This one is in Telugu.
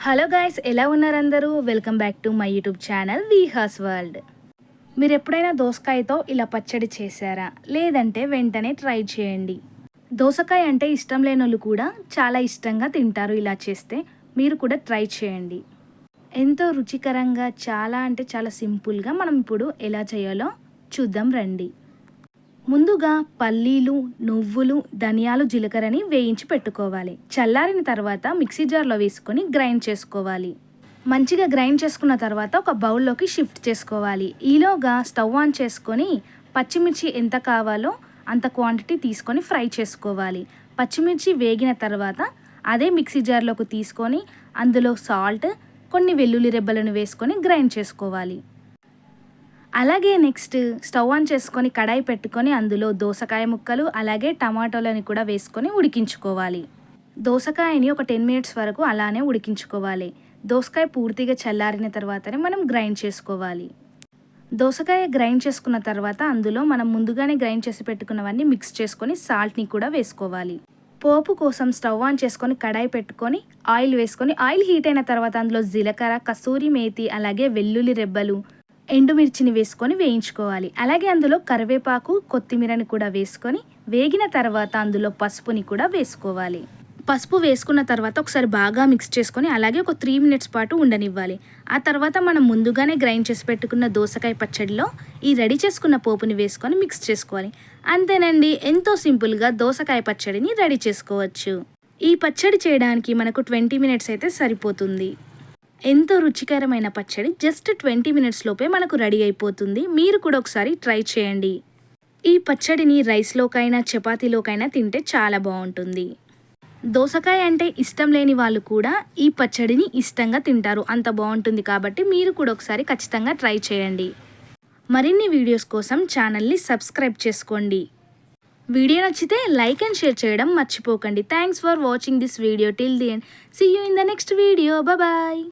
హలో గైస్, ఎలా ఉన్నారు అందరూ? Welcome back to my YouTube channel Vihas world. మీరు ఎప్పుడైనా దోసకాయతో ఇలా పచ్చడి చేశారా? లేదంటే వెంటనే ట్రై చేయండి. దోసకాయ అంటే ఇష్టం లేని వాళ్ళు కూడా చాలా ఇష్టంగా తింటారు. ఇలా చేస్తే మీరు కూడా ట్రై చేయండి. ఎంతో రుచికరంగా, చాలా అంటే చాలా సింపుల్గా మనం ఇప్పుడు ఎలా చేయాలో చూద్దాం రండి. ముందుగా పల్లీలు, నువ్వులు, ధనియాలు, జీలకర్రని వేయించి పెట్టుకోవాలి. చల్లారిన తర్వాత మిక్సీ జార్లో వేసుకొని గ్రైండ్ చేసుకోవాలి. మంచిగా గ్రైండ్ చేసుకున్న తర్వాత ఒక బౌల్లోకి షిఫ్ట్ చేసుకోవాలి. ఈలోగా స్టవ్ ఆన్ చేసుకొని పచ్చిమిర్చి ఎంత కావాలో అంత క్వాంటిటీ తీసుకొని ఫ్రై చేసుకోవాలి. పచ్చిమిర్చి వేగిన తర్వాత అదే మిక్సీ జార్లోకి తీసుకొని అందులో సాల్ట్, కొన్ని వెల్లుల్లి రెబ్బలను వేసుకొని గ్రైండ్ చేసుకోవాలి. అలాగే నెక్స్ట్ స్టవ్ ఆన్ చేసుకొని కడాయి పెట్టుకొని అందులో దోసకాయ ముక్కలు అలాగే టమాటోలని కూడా వేసుకొని ఉడికించుకోవాలి. దోసకాయని ఒక 10 మినిట్స్ వరకు అలానే ఉడికించుకోవాలి. దోసకాయ పూర్తిగా చల్లారిన తర్వాతనే మనం గ్రైండ్ చేసుకోవాలి. దోసకాయ గ్రైండ్ చేసుకున్న తర్వాత అందులో మనం ముందుగానే గ్రైండ్ చేసి పెట్టుకున్నవన్నీ మిక్స్ చేసుకొని సాల్ట్ని కూడా వేసుకోవాలి. పోపు కోసం స్టవ్ ఆన్ చేసుకొని కడాయి పెట్టుకొని ఆయిల్ వేసుకొని ఆయిల్ హీట్ అయిన తర్వాత అందులో జీలకర్ర, కసూరి మేతి అలాగే వెల్లుల్లి రెబ్బలు, ఎండుమిర్చిని వేసుకొని వేయించుకోవాలి. అలాగే అందులో కరివేపాకు, కొత్తిమీరని కూడా వేసుకొని వేగిన తర్వాత అందులో పసుపుని కూడా వేసుకోవాలి. పసుపు వేసుకున్న తర్వాత ఒకసారి బాగా మిక్స్ చేసుకొని అలాగే ఒక 3 మినిట్స్ పాటు ఉండనివ్వాలి. ఆ తర్వాత మనం ముందుగానే గ్రైండ్ చేసి పెట్టుకున్న దోసకాయ పచ్చడిలో ఈ రెడీ చేసుకున్న పోపుని వేసుకొని మిక్స్ చేసుకోవాలి. అంతేనండి, ఎంతో సింపుల్గా దోసకాయ పచ్చడిని రెడీ చేసుకోవచ్చు. ఈ పచ్చడి చేయడానికి మనకు 20 మినిట్స్ అయితే సరిపోతుంది. ఎంతో రుచికరమైన పచ్చడి జస్ట్ 20 మినిట్స్ లోపే మనకు రెడీ అయిపోతుంది. మీరు కూడా ఒకసారి ట్రై చేయండి. ఈ పచ్చడిని రైస్లోకైనా చపాతీలోకైనా తింటే చాలా బాగుంటుంది. దోసకాయ అంటే ఇష్టం లేని వాళ్ళు కూడా ఈ పచ్చడిని ఇష్టంగా తింటారు, అంత బాగుంటుంది. కాబట్టి మీరు కూడా ఒకసారి ఖచ్చితంగా ట్రై చేయండి. మరిన్ని వీడియోస్ కోసం ఛానల్ని సబ్స్క్రైబ్ చేసుకోండి. వీడియో నచ్చితే లైక్ అండ్ షేర్ చేయడం మర్చిపోకండి. Thanks for watching this video till the end. See you in the next video. Bye.